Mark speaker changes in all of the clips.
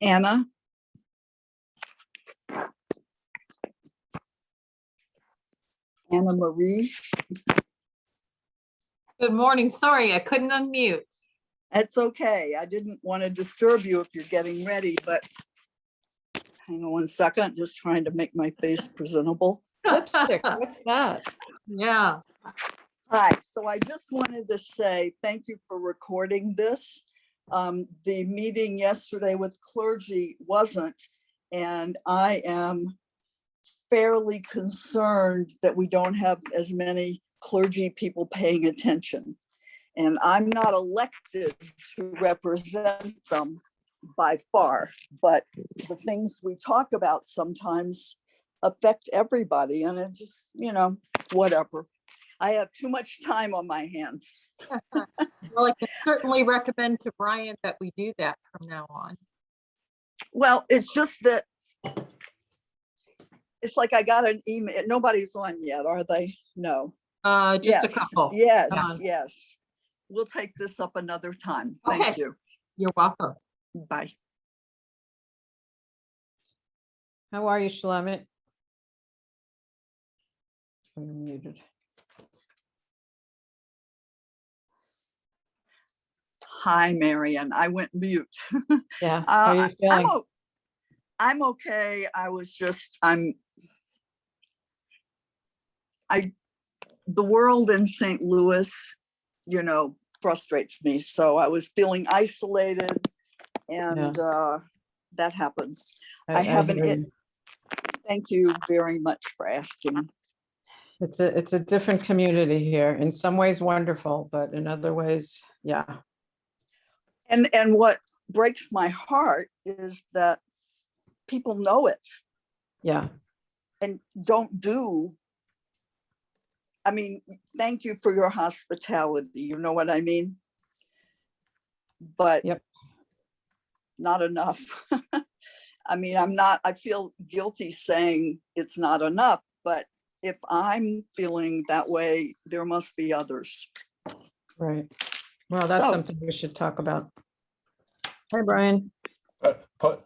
Speaker 1: Anna, Anna Marie.
Speaker 2: Good morning. Sorry, I couldn't unmute.
Speaker 1: It's okay. I didn't want to disturb you if you're getting ready, but hang on one second, just trying to make my face presentable.
Speaker 3: Lipstick, what's that?
Speaker 2: Yeah.
Speaker 1: Hi, so I just wanted to say thank you for recording this. The meeting yesterday with clergy wasn't, and I am fairly concerned that we don't have as many clergy people paying attention. And I'm not elected to represent them by far, but the things we talk about sometimes affect everybody, and it just, whatever. I have too much time on my hands.
Speaker 2: Well, I can certainly recommend to Brian that we do that from now on.
Speaker 1: Well, it's just that it's like I got an email. Nobody's on yet, are they? No.
Speaker 2: Just a couple.
Speaker 1: Yes,
Speaker 2: Um,
Speaker 1: yes. We'll take this up another time.
Speaker 2: Okay.
Speaker 1: Thank you.
Speaker 2: You're welcome.
Speaker 1: Bye.
Speaker 3: How are you, Shlomit? I'm muted.
Speaker 1: Hi, Marion. I went mute.
Speaker 3: Yeah, how are you feeling?
Speaker 1: I'm okay. The world in St. Louis, frustrates me. So I was feeling isolated, and that happens. I haven't.
Speaker 3: hear you.
Speaker 1: Thank you very much for asking.
Speaker 3: It's a different community here. In some ways wonderful, but in other ways, yeah.
Speaker 1: And what breaks my heart is that people know it
Speaker 3: Yeah.
Speaker 1: and don't do. I mean, thank you for your hospitality. You know what I mean? But
Speaker 3: Yep.
Speaker 1: not enough. I mean, I feel guilty saying it's not enough, but if I'm feeling that way, there must be others.
Speaker 3: Right. Well, that's
Speaker 1: So-
Speaker 3: something we should talk about. Hi, Brian.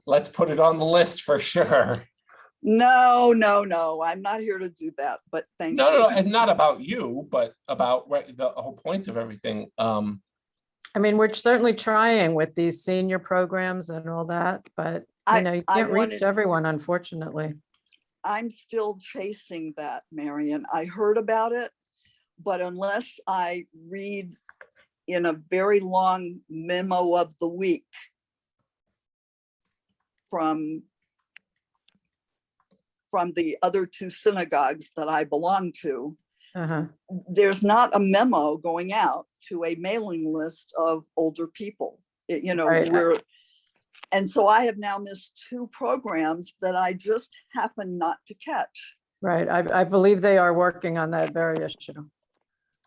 Speaker 4: Let's put it on the list for sure.
Speaker 1: No, I'm not here to do that, but thank you.
Speaker 4: No, and not about you, but about the whole point of everything.
Speaker 3: I mean, we're certainly trying with these senior programs and all that, but you
Speaker 1: I
Speaker 3: can't reach
Speaker 1: wanted-
Speaker 3: everyone, unfortunately.
Speaker 1: I'm still chasing that, Marion. I heard about it, but unless I read in a very long memo of the week from the other two synagogues that I belong to,
Speaker 3: Uh-huh.
Speaker 1: there's not a memo going out to a mailing list of older people.
Speaker 3: Right.
Speaker 1: And so I have now missed two programs that I just happen not to catch.
Speaker 3: Right. I believe they are working on that very issue.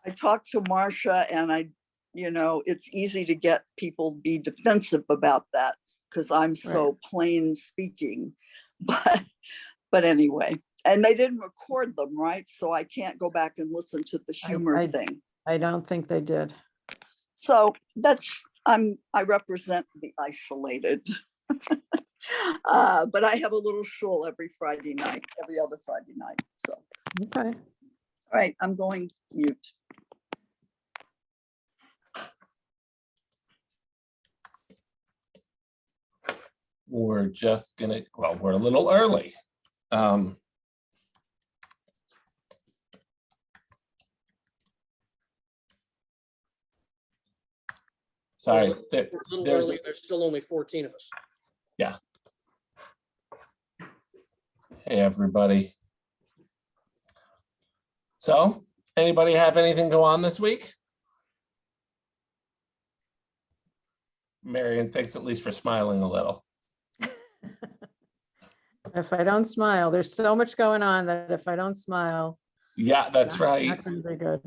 Speaker 1: I talked to Marcia, and it's easy to get people to be defensive about that because I'm so plain speaking, but anyway, and they didn't record them, right? So I can't go back and listen to the Schumer thing.
Speaker 3: I don't think they did.
Speaker 1: So I represent the isolated. But I have a little shul every other Friday night. So,
Speaker 3: Okay.
Speaker 1: all right, I'm going mute.
Speaker 4: We're we're a little early. Sorry,
Speaker 5: We're a little
Speaker 4: there's
Speaker 5: early. There's still only 14 of us.
Speaker 4: hey everybody. So, anybody have anything go on this week? Marion, thanks at least for smiling a little.
Speaker 3: If I don't smile, there's so much going on that if I don't smile.
Speaker 4: Yeah, that's right.
Speaker 3: Not gonna be good.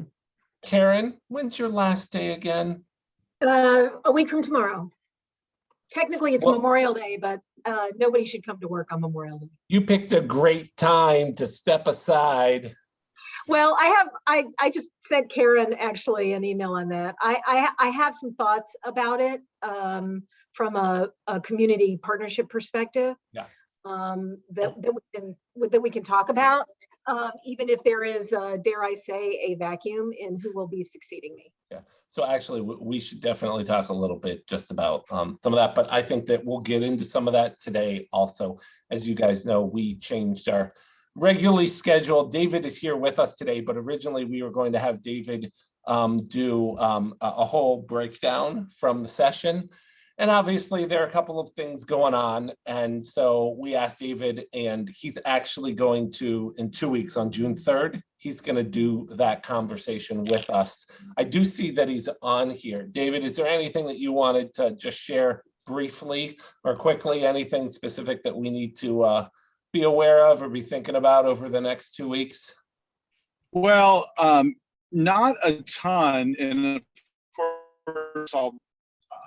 Speaker 4: Karen, when's your last day again?
Speaker 6: A week from tomorrow. Technically, it's
Speaker 4: Well-
Speaker 6: Memorial Day, but nobody should come to work on Memorial Day.
Speaker 4: You picked a great time to step aside.
Speaker 6: Well, I just sent Karen actually an email on that. I have some thoughts about it from a community partnership perspective.
Speaker 4: Yeah.
Speaker 6: That we can talk about, even if there is, dare I say, a vacuum in who will be succeeding me.
Speaker 4: Yeah, so actually, we should definitely talk a little bit just about some of that, but I think that we'll get into some of that today also. As you guys know, we changed our regularly scheduled. David is here with us today, but originally we were going to have David do a whole breakdown from the session. And obviously there are a couple of things going on. And so we asked David, and he's actually going to, in 2 weeks on June 3rd, he's going to do that conversation with us. I do see that he's on here. David, is there anything that you wanted to just share briefly or quickly, anything specific that we need to be aware of or be thinking about over the next 2 weeks?
Speaker 7: Well, not a ton. And of course,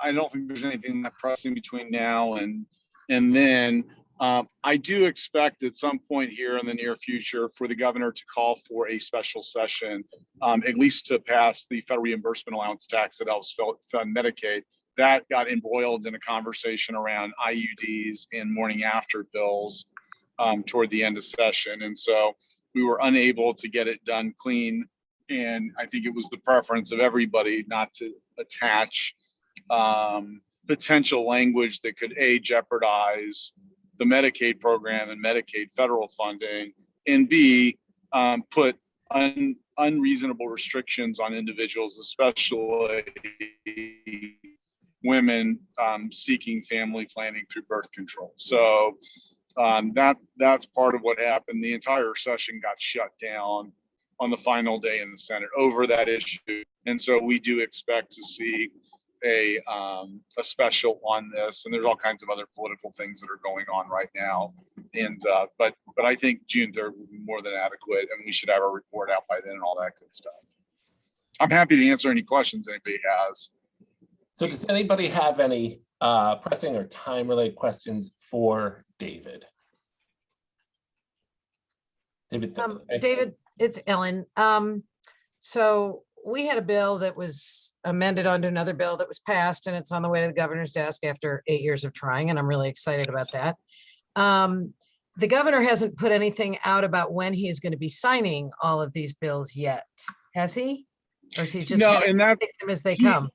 Speaker 7: I don't think there's anything that pressing between now and then. I do expect at some point here in the near future for the governor to call for a special session, at least to pass the federal reimbursement allowance tax that helps fund Medicaid. That got embroiled in a conversation around IUDs and morning after bills toward the end of session. And so we were unable to get it done clean. And I think it was the preference of everybody not to attach potential language that could jeopardize the Medicaid program and Medicaid federal funding, and B, put unreasonable restrictions on individuals, especially women seeking family planning through birth control. So that's part of what happened. The entire session got shut down on the final day in the Senate over that issue. And so we do expect to see a special on this, and there's all kinds of other political things that are going on right now. And but I think June 3rd will be more than adequate, and we should have a report out by then and all that good stuff. I'm happy to answer any questions anybody has.
Speaker 4: So does anybody have any pressing or time-related questions for David?
Speaker 3: David, it's Ellen. So we had a bill that was amended onto another bill that was passed, and it's on the way to the governor's desk after 8 years of trying, and I'm really excited about that. The governor hasn't put anything out about when he is going to be signing all of these bills yet, has he? Or is he just
Speaker 7: No,
Speaker 3: kind of
Speaker 7: and that
Speaker 3: taking them as they come?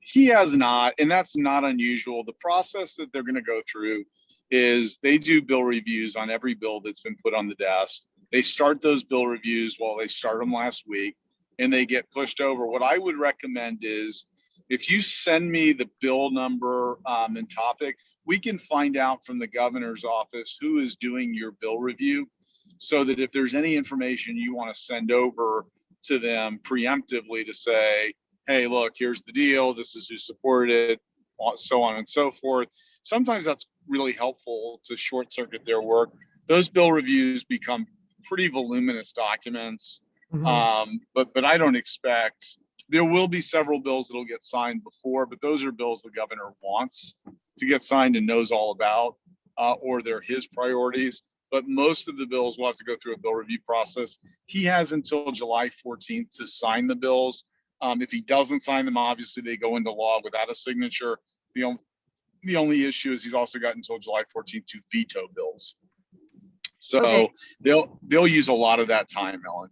Speaker 7: he has not, and that's not unusual. The process that they're going to go through is they do bill reviews on every bill that's been put on the desk. They start those bill reviews, well, they started them last week, and they get pushed over. What I would recommend is if you send me the bill number and topic, we can find out from the governor's office who is doing your bill review, so that if there's any information you want to send over to them preemptively to say, hey, look, here's the deal, this is who supported it, so on and so forth. Sometimes that's really helpful to short circuit their work. Those bill reviews become pretty voluminous documents. But I don't expect, there will be several bills that'll get signed before, but those are bills the governor wants to get signed and knows all about, or they're his priorities. But most of the bills will have to go through a bill review process. He has until July 14th to sign the bills. If he doesn't sign them, obviously they go into law without a signature. The only issue is he's also got until July 14th to veto bills. So
Speaker 3: Okay.
Speaker 7: they'll use a lot of that time, Ellen.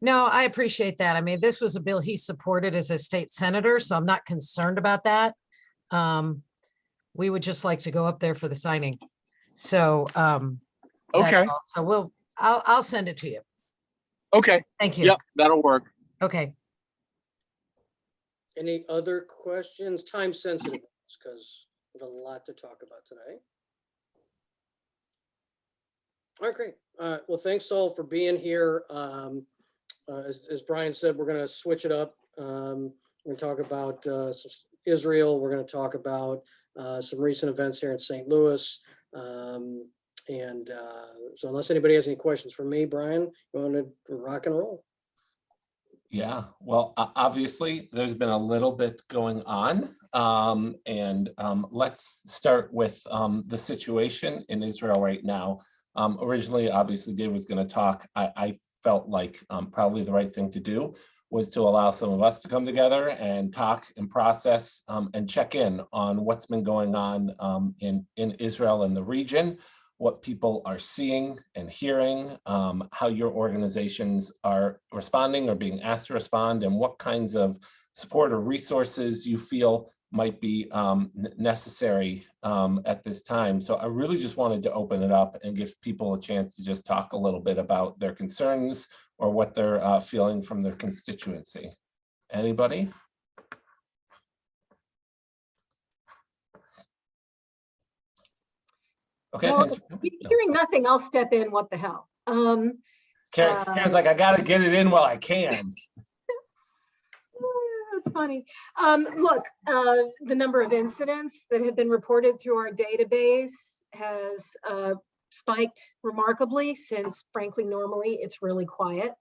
Speaker 3: No, I appreciate that. I mean, this was a bill he supported as a state senator, so I'm not concerned about that. We would just like to go up there for the signing. So, that's
Speaker 7: Okay.
Speaker 3: all. So I'll send it to you.
Speaker 7: Okay.
Speaker 3: Thank you.
Speaker 7: Yep, that'll work.
Speaker 3: Okay.
Speaker 5: Any other questions? Time sensitive, because we have a lot to talk about today. All right, great. Well, thanks all for being here. As Brian said, we're going to switch it up. We're going to talk about Israel. We're going to talk about some recent events here in St. Louis. So unless anybody has any questions for me, Brian, you want to rock and roll?
Speaker 4: Yeah, well, obviously, there's been a little bit going on. Let's start with the situation in Israel right now. Originally, obviously, Dave was going to talk. I felt like probably the right thing to do was to allow some of us to come together and talk and process and check in on what's been going on in Israel and the region, what people are seeing and hearing, how your organizations are responding or being asked to respond, and what kinds of support or resources you feel might be necessary at this time. So I really just wanted to open it up and give people a chance to just talk a little bit about their concerns or what they're feeling from their constituency. Anybody? Okay,
Speaker 6: Well,
Speaker 4: thanks.
Speaker 6: hearing nothing, I'll step in. What the hell?
Speaker 4: Karen's like, I gotta get it in while I can.
Speaker 6: That's funny. Look, the number of incidents that have been reported through our database has spiked remarkably since, frankly, normally it's really quiet.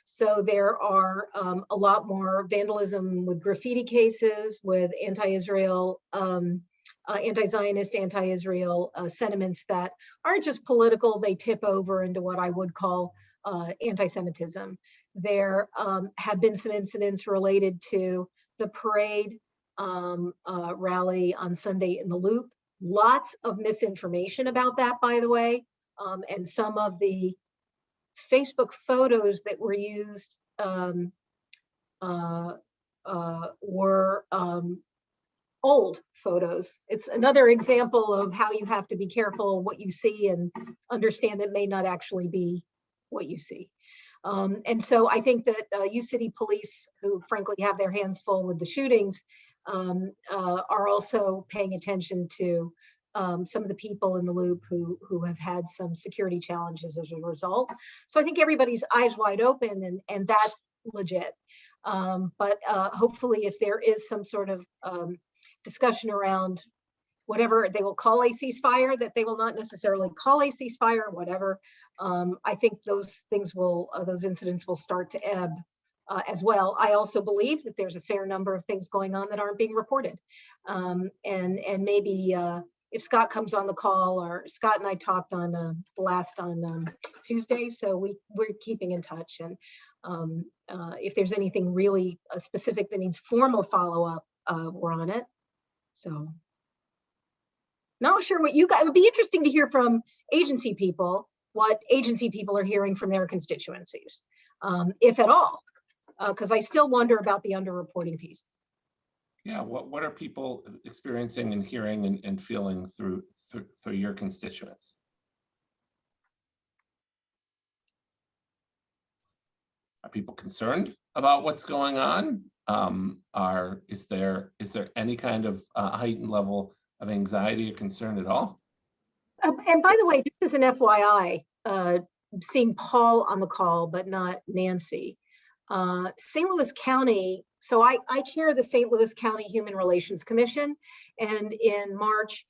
Speaker 6: So there are a lot more vandalism with graffiti cases, with anti-Israel, anti-Zionist, anti-Israel sentiments that aren't just political, they tip over into what I would call anti-Semitism. There have been some incidents related to the parade rally on Sunday in the Loop. Lots of misinformation about that, by the way, and some of the Facebook photos that were used were old photos. It's another example of how you have to be careful what you see and understand that may not actually be what you see. And so I think that U-City police, who frankly have their hands full with the shootings, are also paying attention to some of the people in the Loop who have had some security challenges as a result. So I think everybody's eyes wide open, and that's legit. But hopefully if there is some sort of discussion around whatever they will call a ceasefire, that they will not necessarily call a ceasefire, whatever, I think those things will, those incidents will start to ebb as well. I also believe that there's a fair number of things going on that aren't being reported. And maybe if Scott comes on the call, or Scott and I talked on Tuesday, so we're keeping in touch. And if there's anything really specific that needs formal follow-up, we're on it. So not sure what you guys, it would be interesting to hear from agency people, what agency people are hearing from their constituencies, if at all, because I still wonder about the underreporting piece.
Speaker 4: Yeah, what are people experiencing and hearing and feeling through your constituents? Are people concerned about what's going on? Is there any kind of heightened level of anxiety or concern at all?
Speaker 6: And by the way, just as an FYI, seeing Paul on the call, but not Nancy, St. Louis County, so I chair the St. Louis County Human Relations Commission, and in March,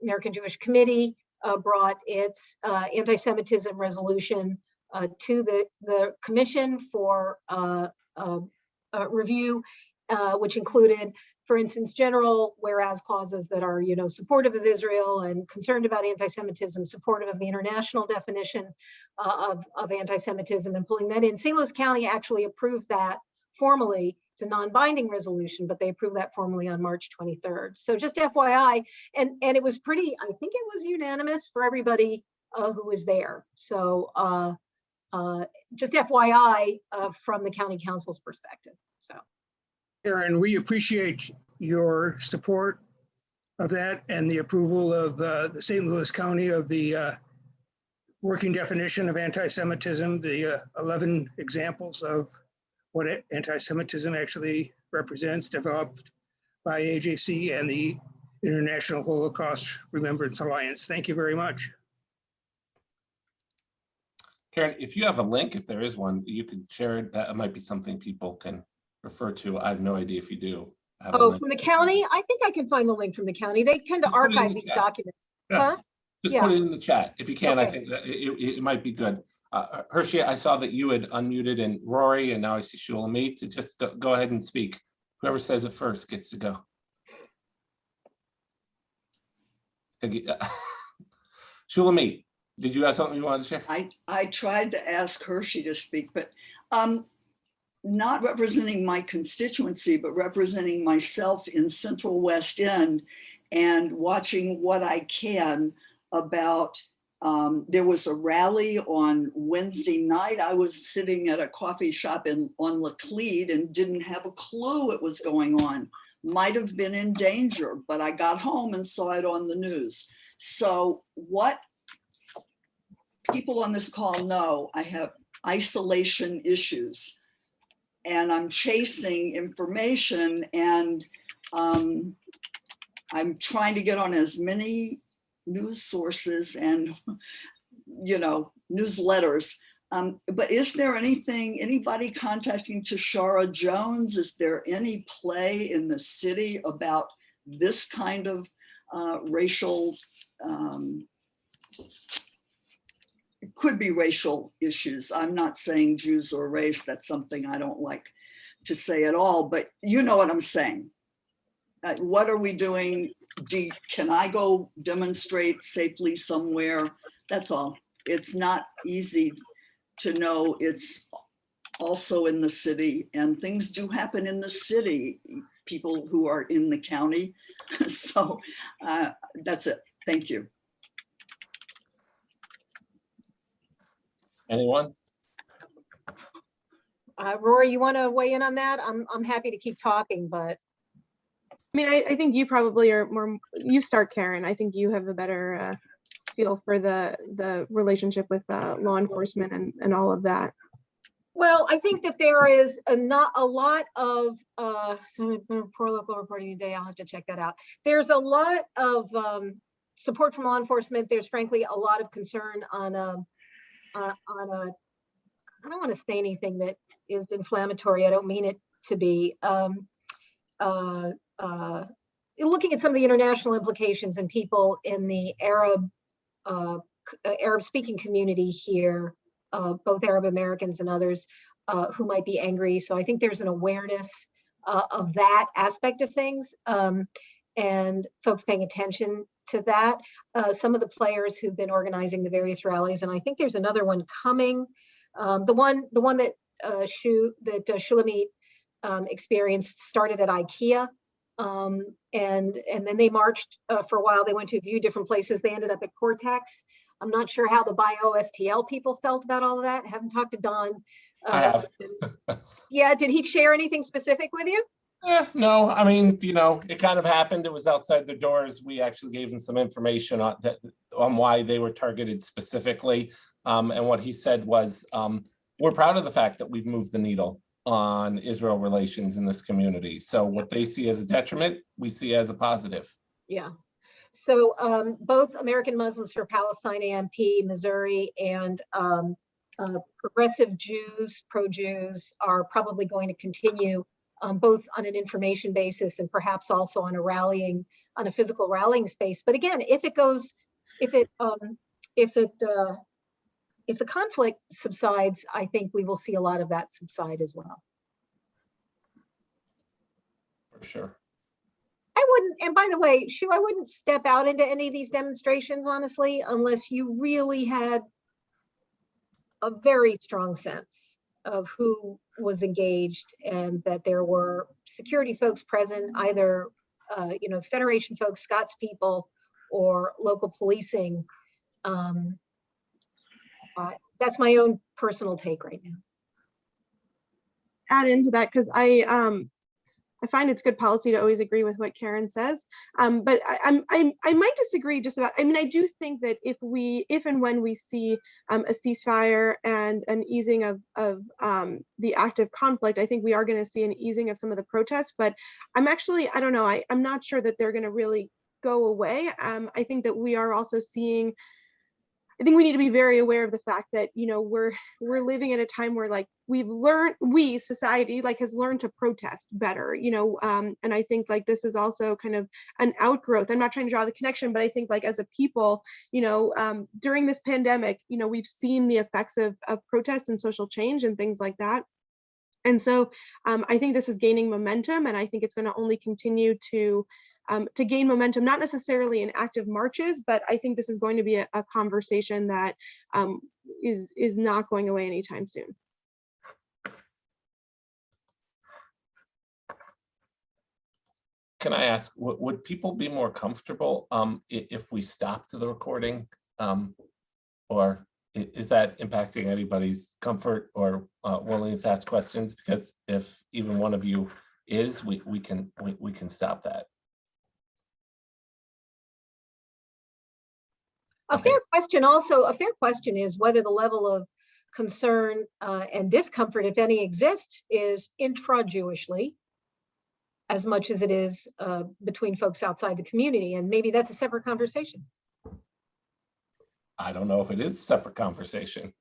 Speaker 6: American Jewish Committee brought its anti-Semitism resolution to the commission for review, which included, for instance, general whereas clauses that are, supportive of Israel and concerned about anti-Semitism, supportive of the international definition of anti-Semitism, and pulling that in. St. Louis County actually approved that formally. It's a non-binding resolution, but they approved that formally on March 23rd. So just FYI, and it was pretty, I think it was unanimous for everybody who was there. So just FYI from the county council's perspective. So.
Speaker 8: Karen, we appreciate your support of that and the approval of the St. Louis County of the working definition of anti-Semitism, the 11 examples of what anti-Semitism actually represents, developed by AJC and the International Holocaust Remembrance Alliance. Thank you very much.
Speaker 4: Karen, if you have a link, if there is one, you could share it. That might be something people can refer to. I have no idea if you do.
Speaker 6: Oh, from the county? I think I can find the link from the county. They tend to archive these documents.
Speaker 4: Yeah.
Speaker 6: Huh?
Speaker 4: Just put it in the chat if you can. Okay. I think that it might be good. Hershey, I saw that you had unmuted, and Rory, and now I see Shulamit. To just go ahead and speak. Whoever says it first gets to go. Shulamit. Did you have something you wanted to share?
Speaker 1: I tried to ask Hershey to speak, but not representing my constituency, but representing myself in Central West End and watching what I can about, there was a rally on Wednesday night. I was sitting at a coffee shop on Laclede and didn't have a clue what was going on. Might have been in danger, but I got home and saw it on the news. So what people on this call know, I have isolation issues and I'm chasing information, and I'm trying to get on as many news sources and, you know, newsletters. But is there anybody contacting Tashara Jones? Is there any play in the city about this kind of racial, it could be racial issues. I'm not saying Jews or race. That's something I don't like to say at all, but you know what I'm saying. What are we doing? Can I go demonstrate safely somewhere? That's all. It's not easy to know it's also in the city, and things do happen in the city, people who are in the county. So that's it. Thank you.
Speaker 4: Anyone?
Speaker 6: Rory, you want to weigh in on that? I'm happy to keep talking, but.
Speaker 9: I mean, I think you probably are more, you start, Karen. I think you have a better feel for the relationship with law enforcement and all of that.
Speaker 6: Well, I think that there is not a lot of, poor local reporting today, I'll have to check that out. There's a lot of support from law enforcement. There's frankly a lot of concern on a, I don't want to say anything that is inflammatory. I don't mean it to be. Looking at some of the international implications and people in the Arab-speaking community here, both Arab Americans and others who might be angry. So I think there's an awareness of that aspect of things, and folks paying attention to that. Some of the players who've been organizing the various rallies, and I think there's another one coming. The one that Shulamit experienced started at IKEA, and then they marched for a while. They went to a few different places. They ended up at Cortex. I'm not sure how the BioSTL people felt about all of that. I haven't talked to Don.
Speaker 4: I have.
Speaker 6: Yeah, did he share anything specific with you?
Speaker 4: No, I mean, you know, it kind of happened. It was outside the doors. We actually gave them some information on why they were targeted specifically. And what he said was, we're proud of the fact that we've moved the needle on Israel relations in this community. So what they see as a detriment, we see as a positive.
Speaker 6: Yeah. So both American Muslims for Palestine AMP, Missouri, and progressive Jews, pro-Jews, are probably going to continue both on an information basis and perhaps also on a physical rallying space. But again, if the conflict subsides, I think we will see a lot of that subside as well.
Speaker 4: For sure.
Speaker 6: I wouldn't, and by the way, I wouldn't step out into any of these demonstrations, honestly, unless you really had a very strong sense of who was engaged and that there were security folks present, either Federation folks, Scots people, or local policing. That's my own personal take right now.
Speaker 9: Add into that, because I find it's good policy to always agree with what Karen says, but I might disagree just about. I mean, I do think that if and when we see a ceasefire and an easing of the active conflict, I think we are going to see an easing of some of the protests. But I don't know. I'm not sure that they're going to really go away. I think that we are also seeing. I think we need to be very aware of the fact that, we're living at a time where society has learned to protest better, and I think this is also kind of an outgrowth. I'm not trying to draw the connection, but I think as a people, during this pandemic, we've seen the effects of protest and social change and things like that. And so I think this is gaining momentum, and I think it's going to only continue to to gain momentum, not necessarily in active marches, but I think this is going to be a conversation that is not going away anytime soon.
Speaker 4: Can I ask, would people be more comfortable if we stopped the recording? Or is that impacting anybody's comfort or willingness to ask questions? Because if even one of you is, we can stop that.
Speaker 6: A fair question also, a fair question is whether the level of concern and discomfort, if any, exists is intra-Jewishly as much as it is between folks outside the community. And maybe that's a separate conversation.
Speaker 4: I don't know if it is a separate conversation.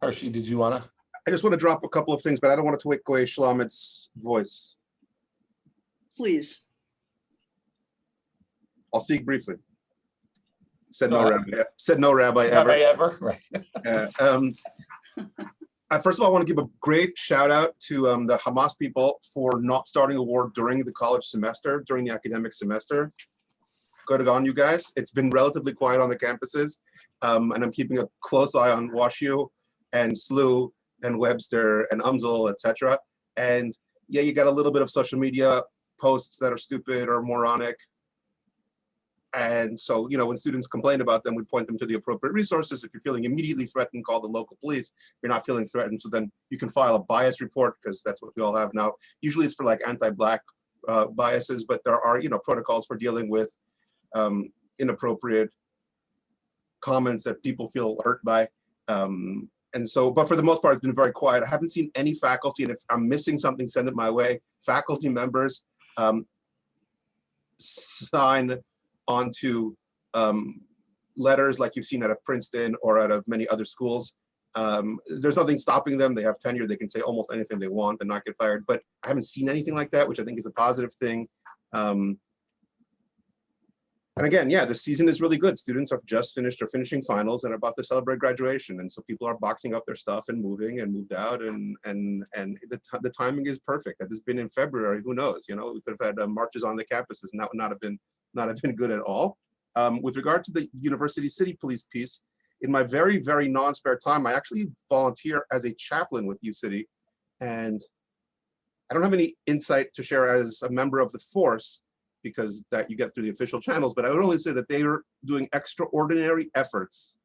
Speaker 4: Hershey, did you want to?
Speaker 10: I just want to drop a couple of things, but I don't want to take away Shlomit's voice.
Speaker 1: Please.
Speaker 10: I'll speak briefly. Said
Speaker 4: Go
Speaker 10: no
Speaker 4: ahead.
Speaker 10: rabbi. Said no rabbi ever.
Speaker 4: Ever? Right.
Speaker 10: First of all, I want to give a great shout out to the Hamas people for not starting a war during the college semester, during the academic semester. Good on you guys. It's been relatively quiet on the campuses, and I'm keeping a close eye on WashU and SLU and Webster and UMSL, etc. And yeah, you got a little bit of social media posts that are stupid or moronic. And so, when students complain about them, we point them to the appropriate resources. If you're feeling immediately threatened, call the local police. If you're not feeling threatened, so then you can file a bias report, because that's what we all have now. Usually it's for like anti-Black biases, but there are, protocols for dealing with inappropriate comments that people feel hurt by. And so, but for the most part, it's been very quiet. I haven't seen any faculty, and if I'm missing something, send it my way. Faculty members sign onto letters like you've seen out of Princeton or out of many other schools. There's nothing stopping them. They have tenure. They can say almost anything they want and not get fired. But I haven't seen anything like that, which I think is a positive thing. And again, yeah, the season is really good. Students have just finished or finishing finals and are about to celebrate graduation. And so people are boxing up their stuff and moving and moved out. And the timing is perfect. Had this been in February, who knows? We could have had marches on the campuses, and that would not have been good at all. With regard to the University City Police piece, in my very, very non-spare time, I actually volunteer as a chaplain with UCity. And I don't have any insight to share as a member of the force, because that you get through the official channels, but I would only say that they are doing extraordinary efforts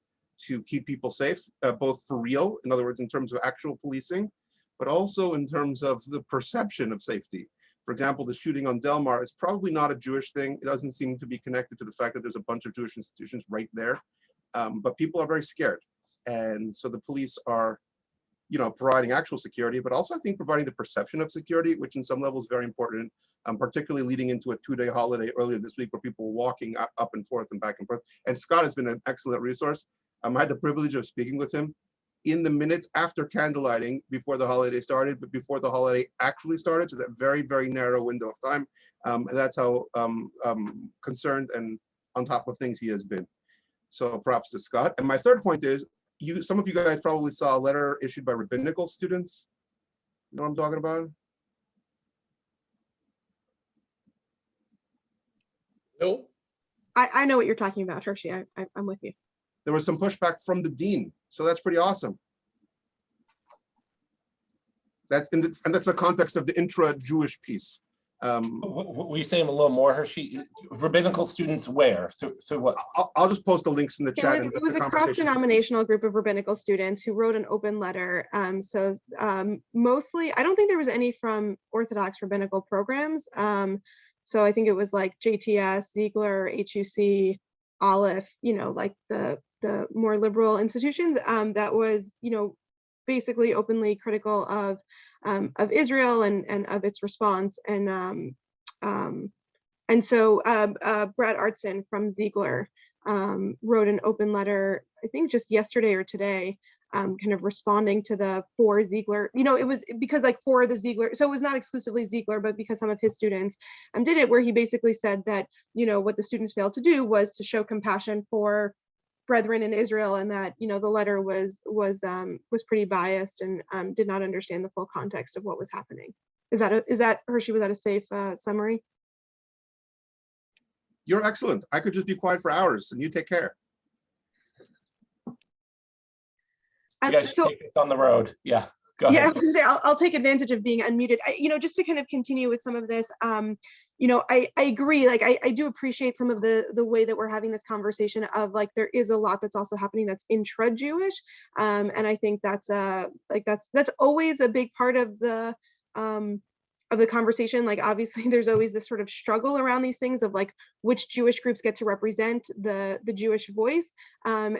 Speaker 10: to keep people safe, both for real, in other words, in terms of actual policing, but also in terms of the perception of safety. For example, the shooting on Del Mar is probably not a Jewish thing. It doesn't seem to be connected to the fact that there's a bunch of Jewish institutions right there, but people are very scared. And so the police are, providing actual security, but also I think providing the perception of security, which in some levels is very important, particularly leading into a 2-day holiday earlier this week where people were walking up and forth and back and forth. And Scott has been an excellent resource. I had the privilege of speaking with him in the minutes after candlelighting before the holiday started, but before the holiday actually started, so that very, very narrow window of time. And that's how concerned and on top of things he has been. So props to Scott. And my third point is, some of you guys probably saw a letter issued by rabbinical students. You know what I'm talking about?
Speaker 5: Nope.
Speaker 9: I know what you're talking about, Hershey. I'm with you.
Speaker 10: There was some pushback from the dean, so that's pretty awesome. And that's the context of the intra-Jewish piece.
Speaker 4: Will you say a little more, Hershey? Rabbinical students where? Through what?
Speaker 10: I'll just post the links in the chat.
Speaker 9: It was a cross-denominational group of rabbinical students who wrote an open letter. Mostly, I don't think there was any from Orthodox rabbinical programs. So I think it was like JTS, Ziegler, HUC, Aleph, like the more liberal institutions that was, basically openly critical of Israel and of its response. And so Brad Artson from Ziegler wrote an open letter, I think just yesterday or today, kind of responding to the for Ziegler, it was because for the Ziegler, so it was not exclusively Ziegler, but because some of his students did it, where he basically said that, what the students failed to do was to show compassion for brethren in Israel, and that, the letter was pretty biased and did not understand the full context of what was happening. Is that Hershey, was that a safe summary?
Speaker 10: You're excellent. I could just be quiet for hours and you take care.
Speaker 4: You guys should
Speaker 9: So
Speaker 4: take this on the road. Yeah, go
Speaker 9: yeah, I
Speaker 4: ahead.
Speaker 9: was gonna say, I'll take advantage of being unmuted. Just to kind of continue with some of this, I agree. Like, I do appreciate some of the way that we're having this conversation of like, there is a lot that's also happening that's intra-Jewish. And I think that's always a big part of the conversation. Like, obviously there's always this sort of struggle around these things of like, which Jewish groups get to represent the Jewish voice. And,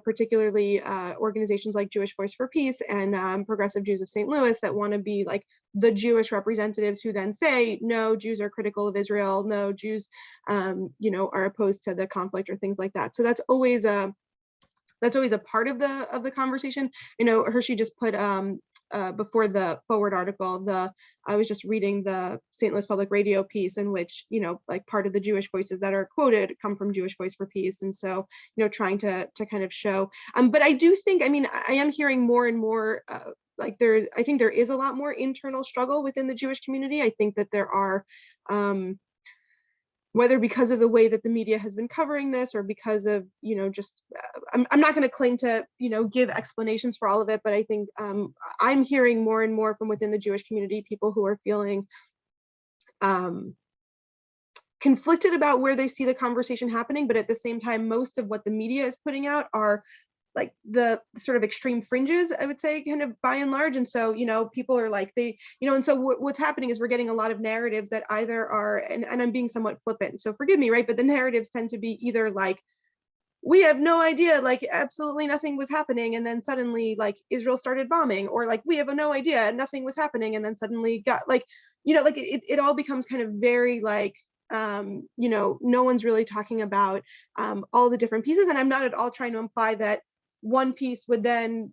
Speaker 9: particularly organizations like Jewish Voice for Peace and Progressive Jews of St. Louis that want to be like the Jewish representatives who then say, no, Jews are critical of Israel. No, Jews, are opposed to the conflict or things like that. So that's always a part of the conversation. Hershey just put before the forward article, I was just reading the St. Louis Public Radio piece in which, like part of the Jewish voices that are quoted come from Jewish Voice for Peace. And so, trying to kind of show, but I do think, I am hearing more and more, I think there is a lot more internal struggle within the Jewish community. I think that there are, whether because of the way that the media has been covering this or because of, just, I'm not going to claim to, give explanations for all of it, but I think I'm hearing more and more from within the Jewish community, people who are feeling conflicted about where they see the conversation happening. But at the same time, most of what the media is putting out are like the sort of extreme fringes, I would say, kind of by and large. And so, people are like, and so what's happening is we're getting a lot of narratives that either are, and I'm being somewhat flippant, so forgive me, right? But the narratives tend to be either like, we have no idea, like absolutely nothing was happening. And then suddenly like Israel started bombing, or like, we have no idea, nothing was happening. And then suddenly got like, like it all becomes kind of very like, no one's really talking about all the different pieces. And I'm not at all trying to imply that one piece would then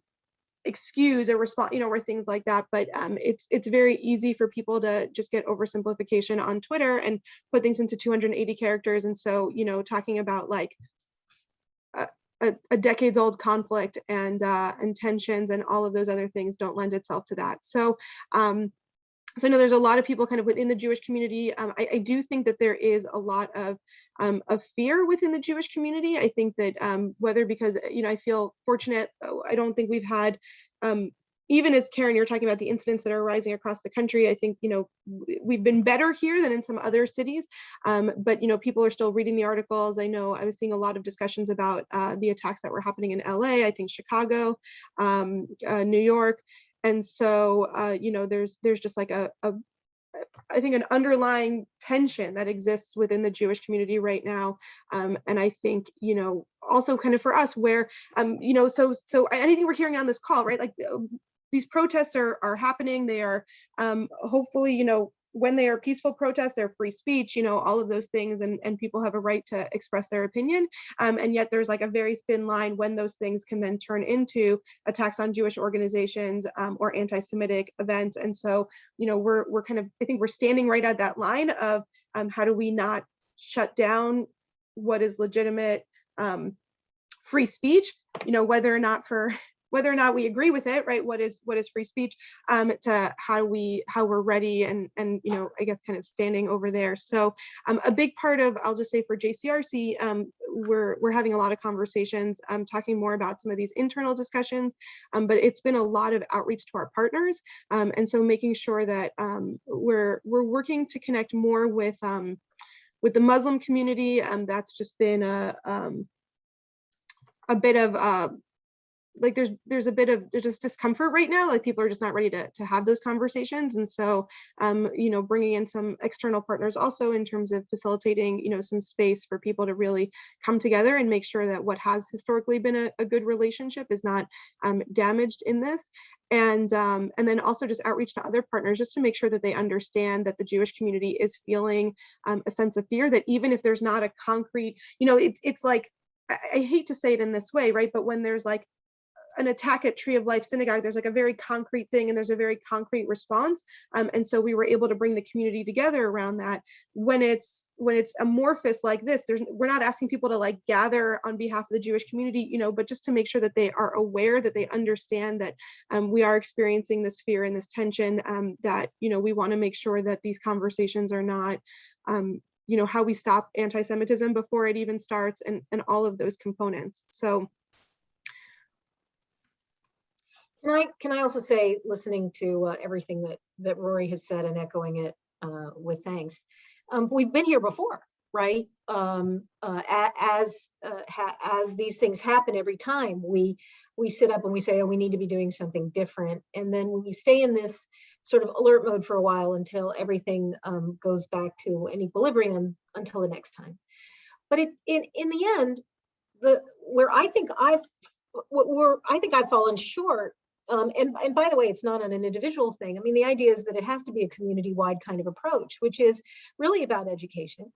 Speaker 9: excuse a response, or things like that. But it's very easy for people to just get oversimplification on Twitter and put things into 280 characters. And so, talking about like a decades old conflict and tensions and all of those other things don't lend itself to that. So, so I know there's a lot of people kind of within the Jewish community. I do think that there is a lot of fear within the Jewish community. I think that whether because, I feel fortunate, I don't think we've had, even as Karen, you're talking about the incidents that are rising across the country, I think, we've been better here than in some other cities. But, people are still reading the articles. I know I was seeing a lot of discussions about the attacks that were happening in LA, I think Chicago, New York. And so, there's just like I think an underlying tension that exists within the Jewish community right now. And I think, also kind of for us where, so anything we're hearing on this call, right? Like these protests are happening. They are hopefully, when they are peaceful protests, they're free speech, all of those things, and people have a right to express their opinion. And yet there's like a very thin line when those things can then turn into attacks on Jewish organizations or anti-Semitic events. And so, we're kind of, I think we're standing right at that line of how do we not shut down what is legitimate free speech, whether or not we agree with it, right? What is free speech, to how we're ready and I guess kind of standing over there. So a big part of, I'll just say for JCRC, we're having a lot of conversations, talking more about some of these internal discussions, but it's been a lot of outreach to our partners, and so making sure that we're working to connect more with the Muslim community. That's just been a bit of like there's just discomfort right now. Like people are just not ready to have those conversations. And so, bringing in some external partners also in terms of facilitating, some space for people to really come together and make sure that what has historically been a good relationship is not damaged in this. And then also just outreach to other partners just to make sure that they understand that the Jewish community is feeling a sense of fear, that even if there's not a concrete, it's like, I hate to say it in this way, right? But when there's like an attack at Tree of Life Synagogue, there's like a very concrete thing and there's a very concrete response. And so we were able to bring the community together around that. When it's amorphous like this, we're not asking people to like gather on behalf of the Jewish community, you know, but just to make sure that they are aware, that they understand that we are experiencing this fear and this tension, that, you know, we want to make sure that these conversations are not, you know, how we stop anti-Semitism before it even starts, and all of those components. So.
Speaker 6: Can I also say, listening to everything that Rory has said and echoing it with thanks, we've been here before, right? As these things happen, every time we sit up and we say, oh, we need to be doing something different, and then we stay in this sort of alert mode for a while until everything goes back to an equilibrium until the next time. But in the end, where I think I've fallen short. And by the way, it's not on an individual thing. I mean, the idea is that it has to be a community-wide kind of approach, which is really about education.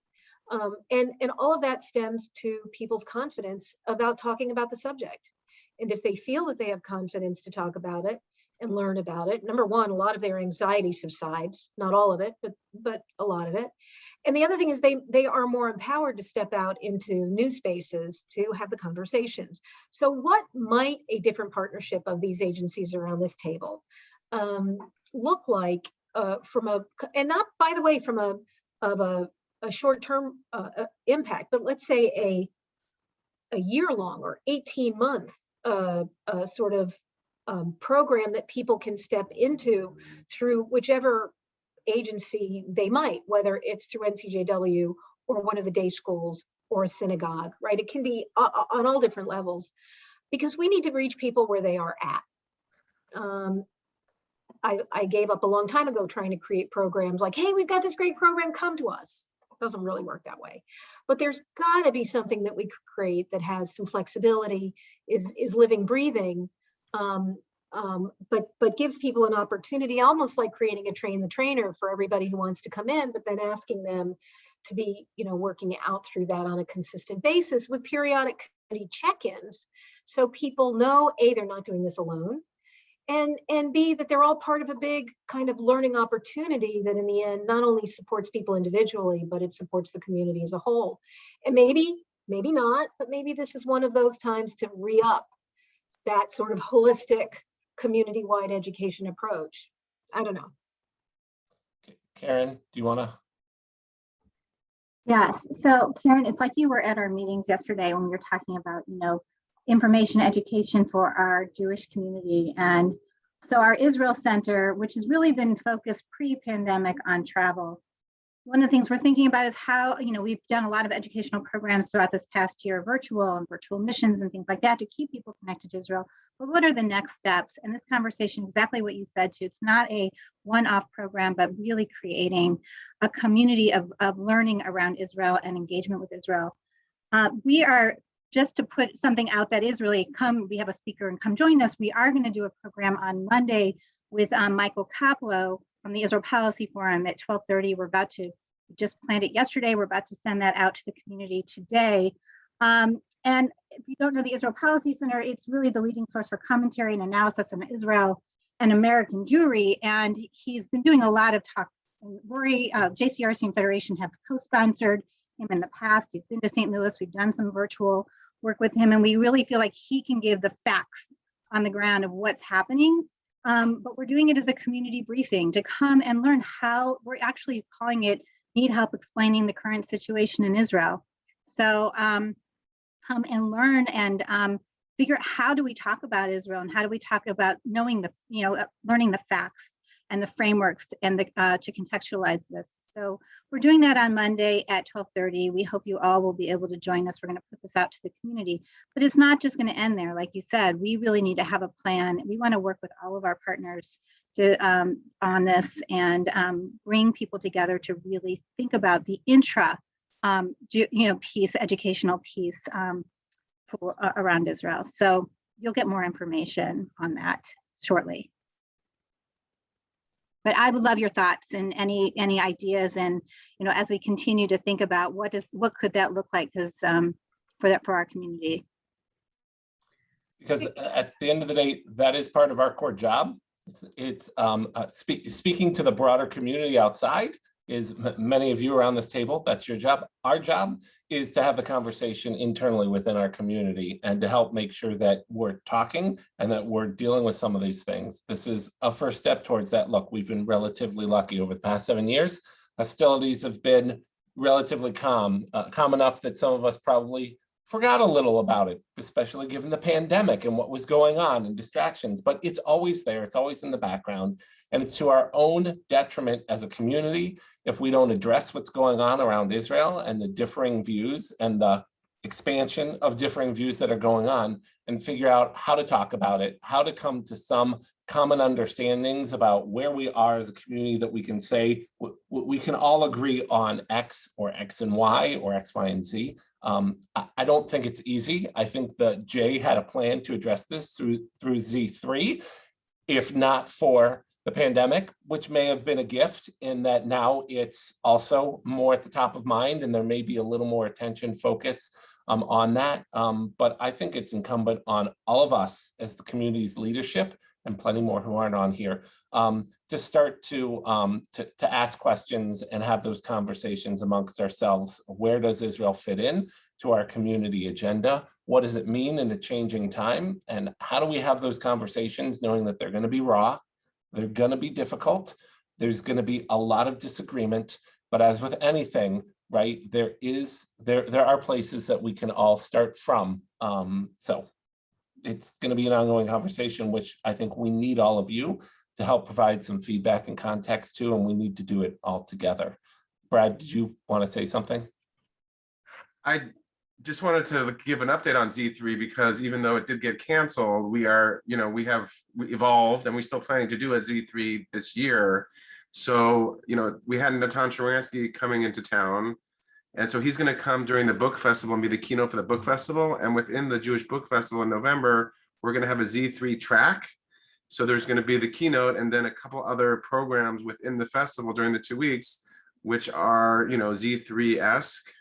Speaker 6: And all of that stems to people's confidence about talking about the subject. And if they feel that they have confidence to talk about it and learn about it, number one, a lot of their anxiety subsides, not all of it, but a lot of it. And the other thing is they are more empowered to step out into new spaces to have the conversations. So what might a different partnership of these agencies around this table look like and not, by the way, from a short-term impact, but let's say a year-long or 18-month sort of program that people can step into through whichever agency they might, whether it's through NCJW or one of the day schools or a synagogue, right? It can be on all different levels, because we need to reach people where they are at. I gave up a long time ago trying to create programs like, hey, we've got this great program, come to us. It doesn't really work that way. But there's got to be something that we could create that has some flexibility, is living, breathing, but gives people an opportunity, almost like creating a train the trainer for everybody who wants to come in, but then asking them to be, you know, working out through that on a consistent basis with periodic community check-ins, so people know, A, they're not doing this alone, and B, that they're all part of a big kind of learning opportunity that in the end not only supports people individually, but it supports the community as a whole. And maybe not, but maybe this is one of those times to re-up that sort of holistic community-wide education approach. I don't know.
Speaker 4: Karen, do you want to?
Speaker 11: Yes. So Karen, it's like you were at our meetings yesterday when we were talking about, you know, information education for our Jewish community. And so our Israel Center, which has really been focused pre-pandemic on travel. One of the things we're thinking about is how, you know, we've done a lot of educational programs throughout this past year, virtual missions and things like that, to keep people connected to Israel. But what are the next steps? And this conversation, exactly what you said too, it's not a one-off program, but really creating a community of learning around Israel and engagement with Israel. We are, just to put something out that is really, we have a speaker and come join us. We are going to do a program on Monday with Michael Koplow from the Israel Policy Forum at 12:30. We're about to, just planned it yesterday. We're about to send that out to the community today. And if you don't know the Israel Policy Center, it's really the leading source for commentary and analysis on Israel and American Jewry. And he's been doing a lot of talks. And Rory, JCRC and Federation have co-sponsored him in the past. He's been to St. Louis. We've done some virtual work with him, and we really feel like he can give the facts on the ground of what's happening. But we're doing it as a community briefing to come and learn how, we're actually calling it Need Help Explaining the Current Situation in Israel. So come and learn and figure out, how do we talk about Israel, and how do we talk about knowing the, you know, learning the facts and the frameworks and the, to contextualize this. So we're doing that on Monday at 12:30. We hope you all will be able to join us. We're going to put this out to the community, but it's not just going to end there. Like you said, we really need to have a plan. We want to work with all of our partners to on this, and bring people together to really think about the intra, piece, educational piece around Israel. So you'll get more information on that shortly. But I would love your thoughts and any ideas, and, you know, as we continue to think about what could that look like, because for our community.
Speaker 4: Because at the end of the day, that is part of our core job. Speaking to the broader community outside is many of you around this table, that's your job. Our job is to have the conversation internally within our community and to help make sure that we're talking and that we're dealing with some of these things. This is a first step towards that. Look, we've been relatively lucky over the past 7 years. Hostilities have been relatively calm enough that some of us probably forgot a little about it, especially given the pandemic and what was going on and distractions, but it's always there. It's always in the background, and it's to our own detriment as a community if we don't address what's going on around Israel and the differing views and the expansion of differing views that are going on, and figure out how to talk about it, how to come to some common understandings about where we are as a community that we can say we can all agree on X or X and Y or X, Y, and Z. I don't think it's easy. I think that Jay had a plan to address this through Z3, if not for the pandemic, which may have been a gift in that now it's also more at the top of mind and there may be a little more attention focus on that. But I think it's incumbent on all of us as the community's leadership, and plenty more who aren't on here, to start to ask questions and have those conversations amongst ourselves. Where does Israel fit in to our community agenda? What does it mean in a changing time? And how do we have those conversations knowing that they're going to be raw, they're going to be difficult, there's going to be a lot of disagreement, but as with anything, right, there are places that we can all start from. So it's going to be an ongoing conversation, which I think we need all of you to help provide some feedback and context to, and we need to do it all together. Brad, did you want to say something?
Speaker 12: I just wanted to give an update on Z3 because even though it did get canceled, we have evolved and we're still planning to do a Z3 this year. So, we had Natan Sharansky coming into town. And so he's going to come during the book festival and be the keynote for the book festival. And within the Jewish Book Festival in November, we're going to have a Z3 track. So there's going to be the keynote and then a couple other programs within the festival during the 2 weeks, which are, Z3-esque.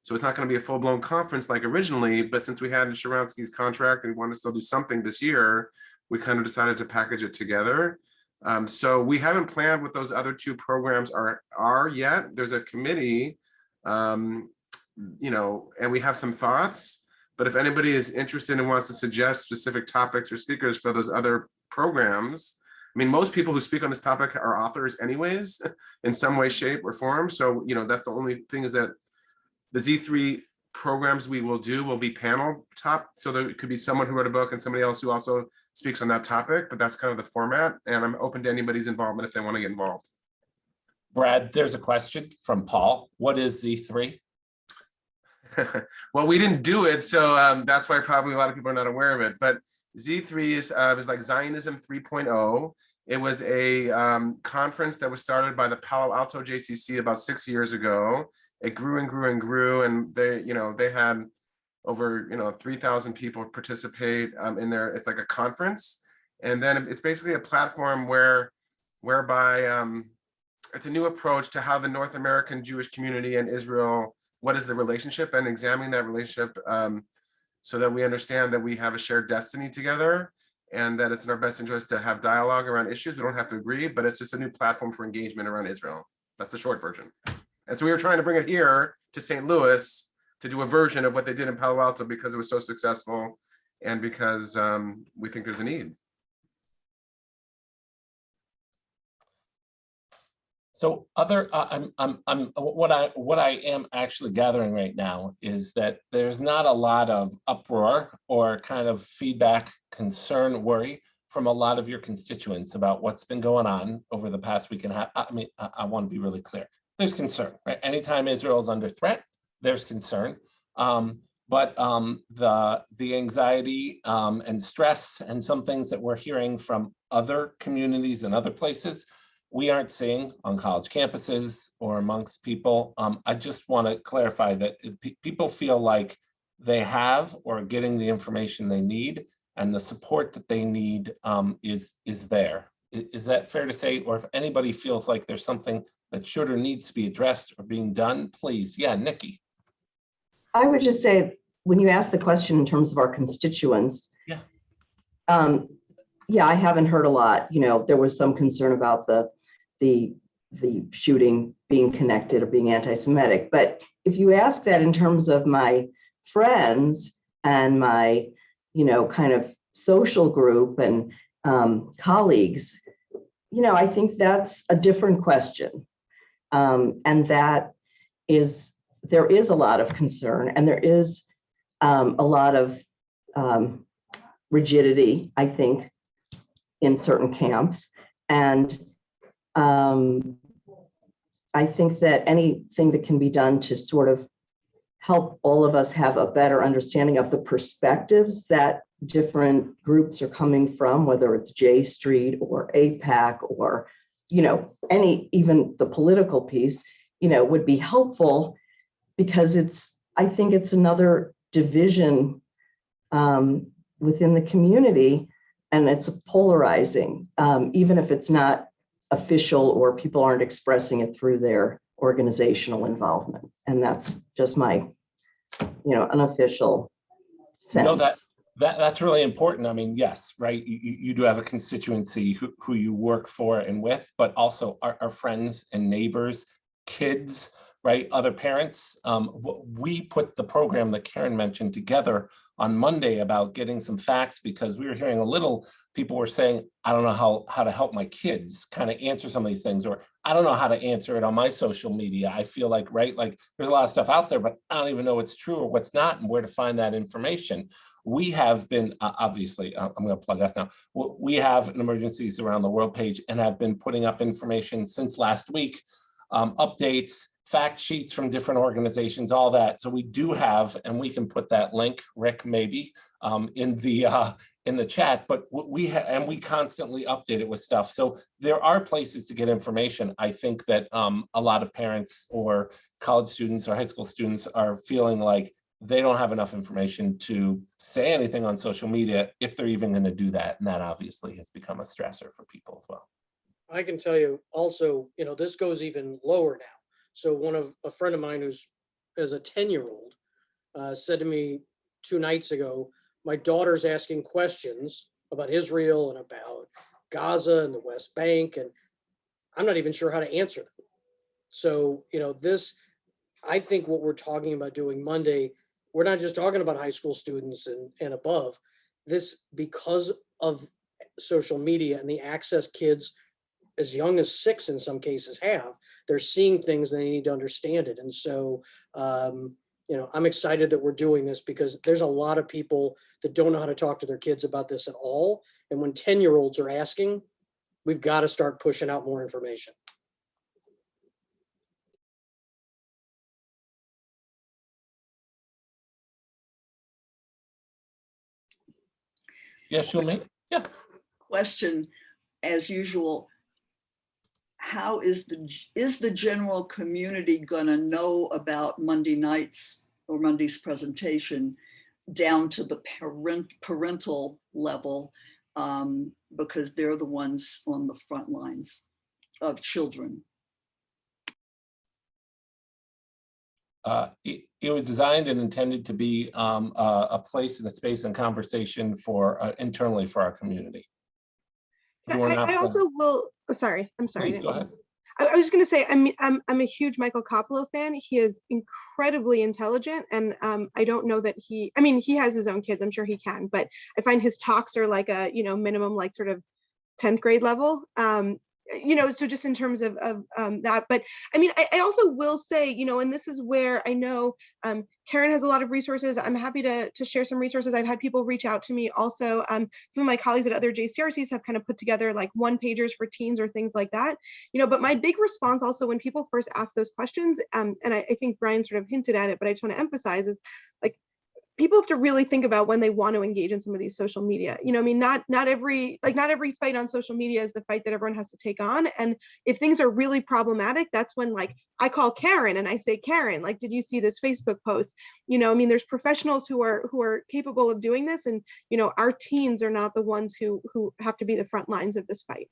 Speaker 12: So it's not going to be a full-blown conference like originally, but since we had Sharansky's contract and we want to still do something this year, we kind of decided to package it together. So we haven't planned what those other two programs are yet. There's a committee, and we have some thoughts, but if anybody is interested and wants to suggest specific topics or speakers for those other programs, I mean, most people who speak on this topic are authors anyways, in some way, shape, or form. So, that's the only thing is that the Z3 programs we will do will be panel top. So there could be someone who wrote a book and somebody else who also speaks on that topic, but that's kind of the format. And I'm open to anybody's involvement if they want to get involved.
Speaker 4: Brad, there's a question from Paul. What is Z3?
Speaker 12: Well, we didn't do it, so that's why probably a lot of people are not aware of it. But Z3 is like Zionism 3.0. It was a conference that was started by the Palo Alto JCC about 6 years ago. It grew and grew and grew, and they had over 3,000 people participate in there. It's like a conference, and then it's basically a platform whereby it's a new approach to how the North American Jewish community and Israel, what is the relationship, and examining that relationship so that we understand that we have a shared destiny together and that it's in our best interest to have dialogue around issues. We don't have to agree, but it's just a new platform for engagement around Israel. That's the short version. And so we were trying to bring it here to St. Louis to do a version of what they did in Palo Alto because it was so successful and because we think there's a need.
Speaker 4: So what I am actually gathering right now is that there's not a lot of uproar or kind of feedback, concern, worry from a lot of your constituents about what's been going on over the past week and a half. I mean, I want to be really clear. There's concern, right? Anytime Israel is under threat, there's concern. But the anxiety and stress and some things that we're hearing from other communities and other places, we aren't seeing on college campuses or amongst people. I just want to clarify that people feel like they have or are getting the information they need and the support that they need is there. Is that fair to say? Or if anybody feels like there's something that should or needs to be addressed or being done, please. Yeah, Nikki.
Speaker 13: I would just say, when you ask the question in terms of our constituents,
Speaker 4: yeah,
Speaker 13: Yeah, I haven't heard a lot. You know, there was some concern about the shooting being connected or being anti-Semitic. But if you ask that in terms of my friends and my, you know, kind of social group and colleagues, you know, I think that's a different question. And that is, there is a lot of concern, and there is a lot of rigidity, I think, in certain camps. And I think that anything that can be done to sort of help all of us have a better understanding of the perspectives that different groups are coming from, whether it's J Street or AIPAC or, you know, even the political piece, you know, would be helpful, because I think it's another division within the community, and it's polarizing, even if it's not official or people aren't expressing it through their organizational involvement. And that's just my, you know, unofficial sense.
Speaker 4: No, that's really important. I mean, yes, right. You do have a constituency who you work for and with, but also our friends and neighbors, kids, right? Other parents. We put the program that Karen mentioned together on Monday about getting some facts, because we were hearing people were saying, I don't know how to help my kids kind of answer some of these things, or I don't know how to answer it on my social media. I feel like, right, like there's a lot of stuff out there, but I don't even know what's true or what's not and where to find that information. We have been, obviously, I'm going to plug us now. We have an Emergencies Around the World page and have been putting up information since last week, updates, fact sheets from different organizations, all that. So we do have, and we can put that link, Rick, maybe in the chat, but we constantly update it with stuff. So there are places to get information. I think that a lot of parents or college students or high school students are feeling like they don't have enough information to say anything on social media, if they're even going to do that. And that obviously has become a stressor for people as well.
Speaker 5: I can tell you also, you know, this goes even lower now. So a friend of mine who's as a 10-year-old said to me 2 nights ago, my daughter's asking questions about Israel and about Gaza and the West Bank, and I'm not even sure how to answer them. So, you know, I think what we're talking about doing Monday, we're not just talking about high school students and above. This, because of social media and the access kids as young as 6 in some cases have, they're seeing things and they need to understand it. And so, you know, I'm excited that we're doing this, because there's a lot of people that don't know how to talk to their kids about this at all. And when 10-year-olds are asking, we've got to start pushing out more information.
Speaker 4: Yes, Shulmi? Yeah.
Speaker 1: Question, as usual, how is the general community gonna know about Monday nights or Monday's presentation down to the parental level, because they're the ones on the front lines of children?
Speaker 4: It was designed and intended to be a place and a space and conversation for internally for our community.
Speaker 9: I also will, sorry, I'm sorry.
Speaker 4: Please go ahead.
Speaker 9: I was just going to say, I'm a huge Michael Coppola fan. He is incredibly intelligent, and I don't know that he has his own kids. I'm sure he can, but I find his talks are like a, you know, minimum like sort of 10th grade level. You know, so just in terms of that, but I mean, I also will say, you know, and this is where I know Karen has a lot of resources. I'm happy to share some resources. I've had people reach out to me also. Some of my colleagues at other JCRCs have kind of put together like 1-pagers for teens or things like that, you know, but my big response also when people first ask those questions, and I think Brian sort of hinted at it, but I just want to emphasize is like, people have to really think about when they want to engage in some of these social media. You know, I mean, not every fight on social media is the fight that everyone has to take on. And if things are really problematic, that's when like I call Karen and I say, Karen, like, did you see this Facebook post? You know, I mean, there's professionals who are capable of doing this, and you know, our teens are not the ones who have to be the front lines of this fight.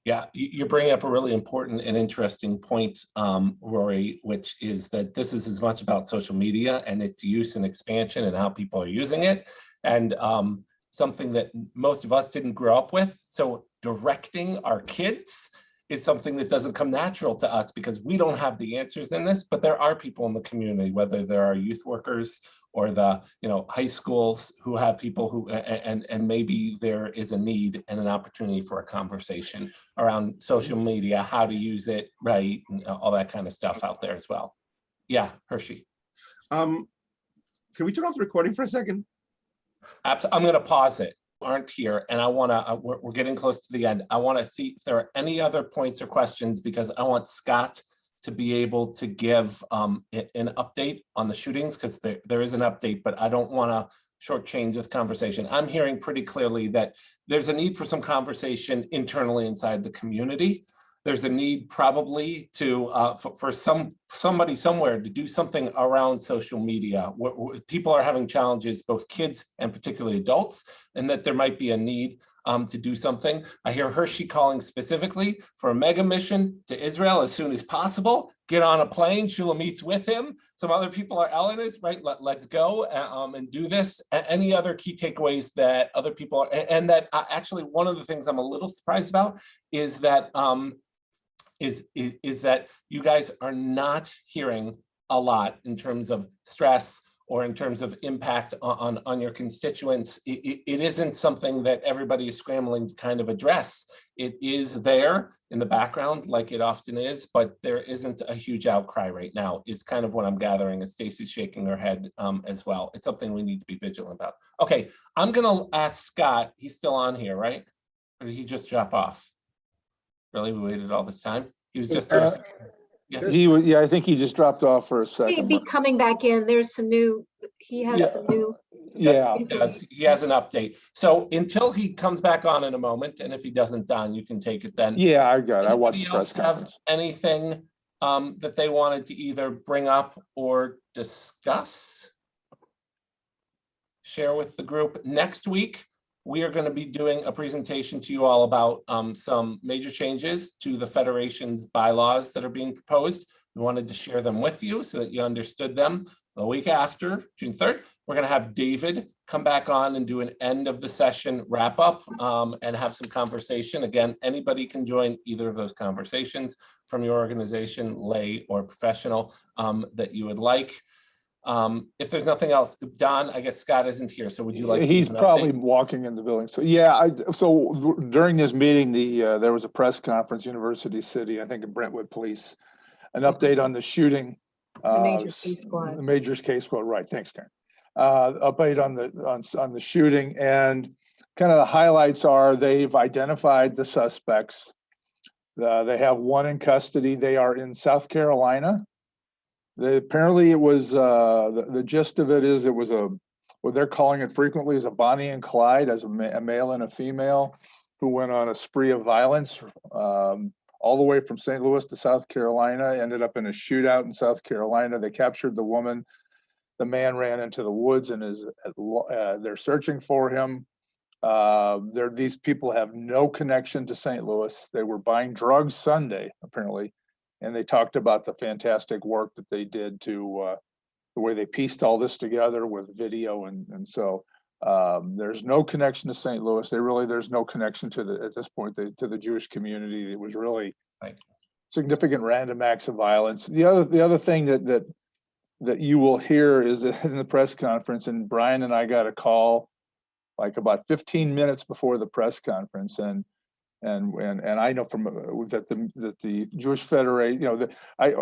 Speaker 4: Yeah, you're bringing up a really important and interesting point, Rory, which is that this is as much about social media and its use and expansion and how people are using it, and something that most of us didn't grow up with. So directing our kids is something that doesn't come natural to us because we don't have the answers in this, but there are people in the community, whether there are youth workers or the high schools who have people who, and maybe there is a need and an opportunity for a conversation around social media, how to use it right, and all that kind of stuff out there as well. Yeah, Hershey.
Speaker 10: Can we turn off the recording for a second?
Speaker 4: I'm going to pause it. Aren't here, and I want to. We're getting close to the end. I want to see if there are any other points or questions because I want Scott to be able to give an update on the shootings because there is an update, but I don't want to shortchange this conversation. I'm hearing pretty clearly that there's a need for some conversation internally inside the community. There's a need probably to for somebody somewhere to do something around social media where people are having challenges, both kids and particularly adults, and that there might be a need to do something. I hear Hershey calling specifically for a mega mission to Israel as soon as possible. Get on a plane. Shula meets with him. Some other people are, Ellen is, right? Let's go and do this. Any other key takeaways that other people are, and that actually one of the things I'm a little surprised about is that is that you guys are not hearing a lot in terms of stress or in terms of impact on your constituents. It isn't something that everybody is scrambling to kind of address. It is there in the background like it often is, but there isn't a huge outcry right now is kind of what I'm gathering as Stacy's shaking her head as well. It's something we need to be vigilant about. Okay, I'm gonna ask Scott, he's still on here, right? Or did he just drop off? Really, we waited all this time? He was just here. Yeah.
Speaker 14: He was, yeah, I think he just dropped off for a
Speaker 6: He'd
Speaker 14: second.
Speaker 6: be coming back in. There's some new, he has
Speaker 14: Yeah.
Speaker 6: some new.
Speaker 14: Yeah.
Speaker 4: He has an update. So until he comes back on in a moment, and if he doesn't, Don, you can take it then.
Speaker 14: Yeah, I got it. I watched
Speaker 4: Anybody
Speaker 14: the
Speaker 4: else
Speaker 14: press
Speaker 4: have
Speaker 14: conference.
Speaker 4: anything that they wanted to either bring up or discuss? Share with the group. Next week, we are going to be doing a presentation to you all about some major changes to the Federation's bylaws that are being proposed. We wanted to share them with you so that you understood them. The week after, June 3rd, we're going to have David come back on and do an end of the session wrap up and have some conversation. Again, anybody can join either of those conversations from your organization, lay or professional, that you would like. If there's nothing else, Don, I guess Scott isn't here, so would you like to
Speaker 14: He's
Speaker 4: give an
Speaker 14: probably
Speaker 4: update?
Speaker 14: walking in the building. So yeah, so during this meeting, there was a press conference, University City, I think in Brentwood Police, an update on the shooting.
Speaker 6: The major case squad.
Speaker 14: The major case squad, right? Thanks, Karen. Update on the shooting, and kind of the highlights are they've identified the suspects. They have one in custody. They are in South Carolina. Apparently it was, the gist of it is it was what they're calling it frequently is a Bonnie and Clyde, as a male and a female who went on a spree of violence all the way from St. Louis to South Carolina, ended up in a shootout in South Carolina. They captured the woman. The man ran into the woods and they're searching for him. These people have no connection to St. Louis. They were buying drugs Sunday, apparently. And they talked about the fantastic work that they did to the way they pieced all this together with video. And so there's no connection to St. Louis. There's no connection to at this point, to the Jewish community. It was really significant random acts of violence. The other thing that you will hear is that in the press conference, and Brian and I got a call like about 15 minutes before the press conference. And I know from that the Jewish Federation,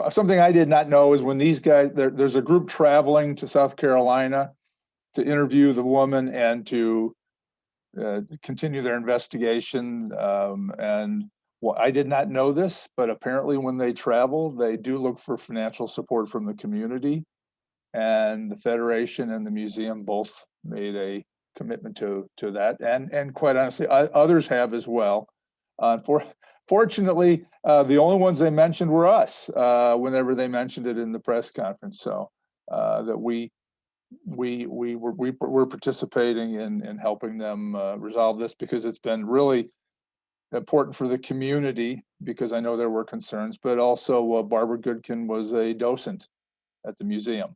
Speaker 14: something I did not know is when these guys, there's a group traveling to South Carolina to interview the woman and to continue their investigation. Well, I did not know this, but apparently when they travel, they do look for financial support from the community, and the Federation and the museum both made a commitment to that, and quite honestly, others have as well. Fortunately, the only ones they mentioned were us whenever they mentioned it in the press conference. So that we're participating in helping them resolve this, because it's been really important for the community because I know there were concerns, but also Barbara Goodkin was a docent at the museum.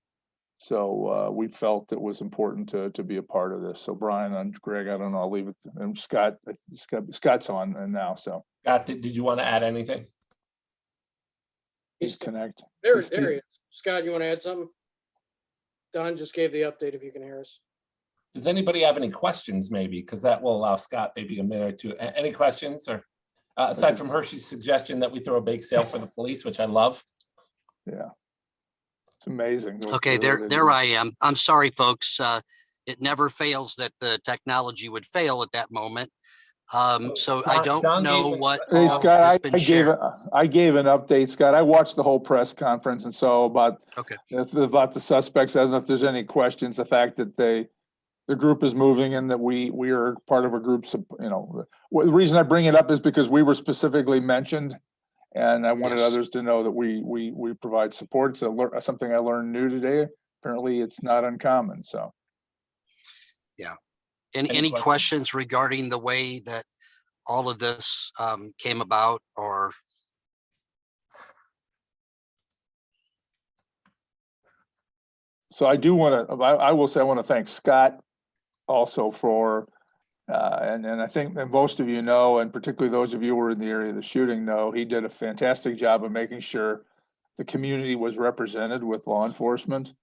Speaker 14: So we felt it was important to be a part of this. So Brian and Greg, I don't know, I'll leave it, and Scott's on and now, so.
Speaker 4: Scott, did you want to add anything?
Speaker 14: He's connect.
Speaker 5: There he is. Scott, you want to add something? Don just gave the update if you can hear us.
Speaker 4: Does anybody have any questions maybe? Because that will allow Scott maybe a minute or two. Any questions or aside from Hershey's suggestion that we throw a bake sale for the police, which I love.
Speaker 14: Yeah. It's amazing.
Speaker 15: Okay, there I am. I'm sorry, folks. It never fails that the technology would fail at that moment. So I don't know what.
Speaker 14: Hey, Scott, I gave an update, Scott. I watched the whole press conference, and so about the suspects. I don't know if there's any questions. The fact that the group is moving and that we are part of a group. You know, the reason I bring it up is because we were specifically mentioned, and I wanted others to know that we provide support. So something I learned new today. Apparently, it's not uncommon. So.
Speaker 15: Yeah. Any questions regarding the way that all of this came about, or?
Speaker 14: So I do want to, I will say I want to thank Scott also for, and I think that most of you know, and particularly those of you who were in the area of the shooting know, he did a fantastic job of making sure the community was represented with law enforcement.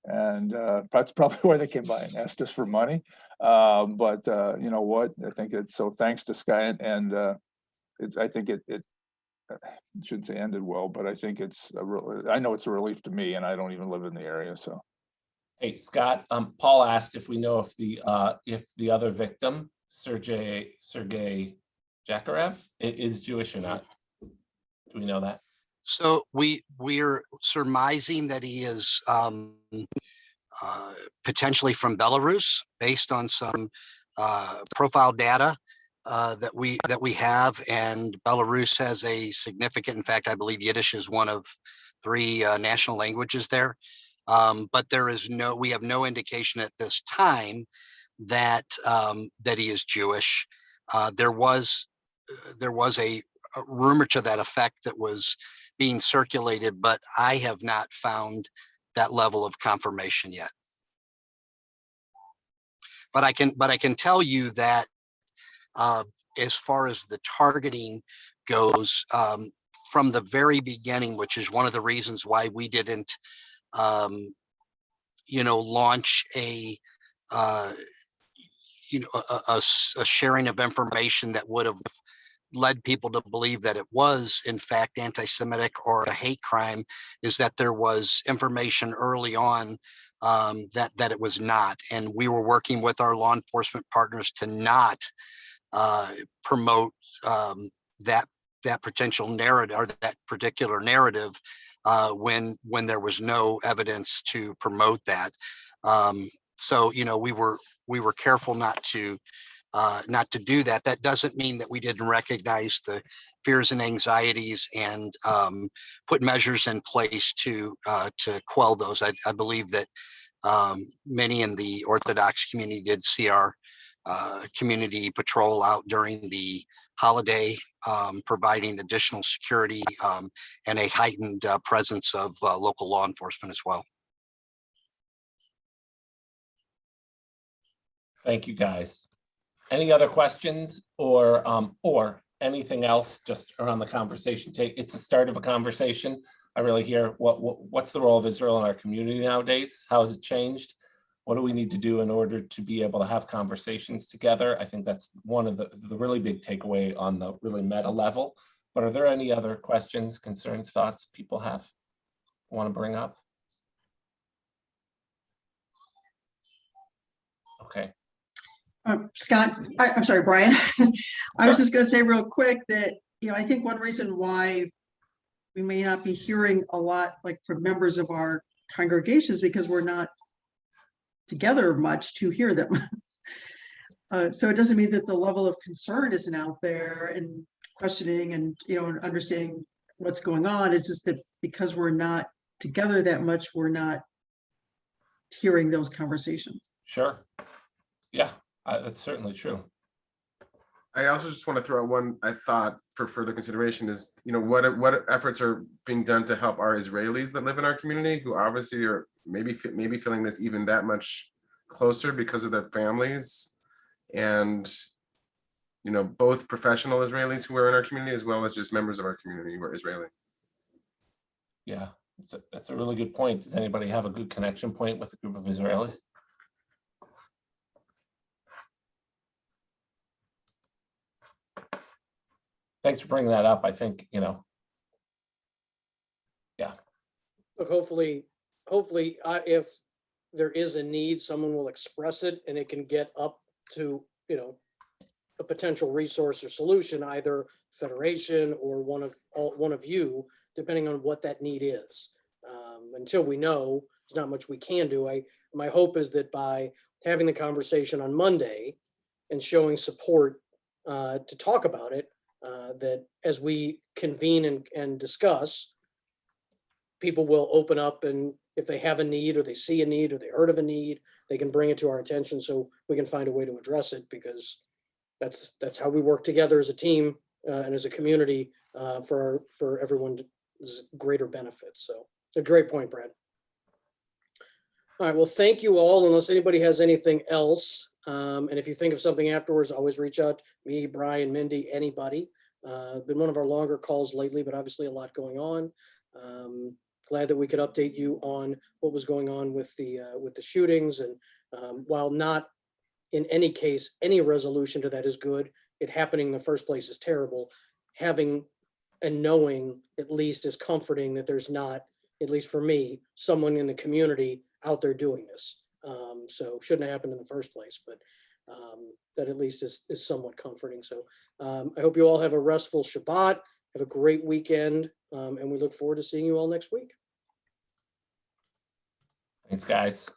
Speaker 14: And that's probably why they came by and asked us for money. But you know what? I think it's so thanks to Sky and I think it shouldn't say ended well, but I think I know it's a relief to me, and I don't even live in the area. So,
Speaker 4: hey Scott, Paul asked if we know if the other victim, Sergei Zakharev, is Jewish or not. Do we know that?
Speaker 15: So we're surmising that he is potentially from Belarus, based on some profile data that we have, and Belarus has a significant. In fact, I believe Yiddish is one of 3 national languages there. But we have no indication at this time that that he is Jewish. There was a rumor to that effect that was being circulated, but I have not found that level of confirmation yet. But I can tell you that as far as the targeting goes, from the very beginning, which is one of the reasons why we didn't, launch a sharing of information that would have led people to believe that it was in fact anti-Semitic or a hate crime, is that there was information early on that it was not, and we were working with our law enforcement partners to not promote that potential narrative or that particular narrative when there was no evidence to promote that. So we were careful not to do that. That doesn't mean that we didn't recognize the fears and anxieties and put measures in place to quell those. I believe that many in the Orthodox community did see our community patrol out during the holiday, providing additional security and a heightened presence of local law enforcement as well.
Speaker 4: Thank you, guys. Any other questions or anything else just around the conversation? It's the start of a conversation. I really hear what's the role of Israel in our community nowadays? How has it changed? What do we need to do in order to be able to have conversations together? I think that's one of the really big takeaway on the really meta level. But are there any other questions, concerns, thoughts people want to bring up? Okay.
Speaker 16: Scott, I'm sorry, Brian. I was just going to say real quick that, I think one reason why we may not be hearing a lot like from members of our congregations because we're not together much to hear them. So it doesn't mean that the level of concern isn't out there and questioning and, understanding what's going on. It's just that because we're not together that much, we're not hearing those conversations.
Speaker 4: Sure. Yeah. That's certainly true.
Speaker 12: I also just want to throw out one, I thought for further consideration is, what efforts are being done to help our Israelis that live in our community who obviously are maybe feeling this even that much closer because of their families. And, both professional Israelis who are in our community as well as just members of our community who are Israeli.
Speaker 4: Yeah, that's a really good point. Does anybody have a good connection point with a group of Israelis? Thanks for bringing that up. I think, yeah.
Speaker 5: Look, hopefully, if there is a need, someone will express it and it can get up to, a potential resource or solution, either Federation or one of you, depending on what that need is. Until we know, there's not much we can do. My hope is that by having the conversation on Monday and showing support to talk about it, that as we convene and discuss, people will open up, and if they have a need or they see a need or they heard of a need, they can bring it to our attention so we can find a way to address it, because that's how we work together as a team and as a community for everyone's greater benefit. So a great point, Brad. All right, well, thank you all, unless anybody has anything else. And if you think of something afterwards, always reach out, me, Brian, Mindy, anybody. Been one of our longer calls lately, but obviously a lot going on. Glad that we could update you on what was going on with the shootings. And while not in any case, any resolution to that is good, it happening in the first place is terrible. Having and knowing at least is comforting that there's not, at least for me, someone in the community out there doing this. So shouldn't have happened in the first place, but that at least is somewhat comforting. So I hope you all have a restful Shabbat, have a great weekend, and we look forward to seeing you all next week.
Speaker 4: Thanks, guys.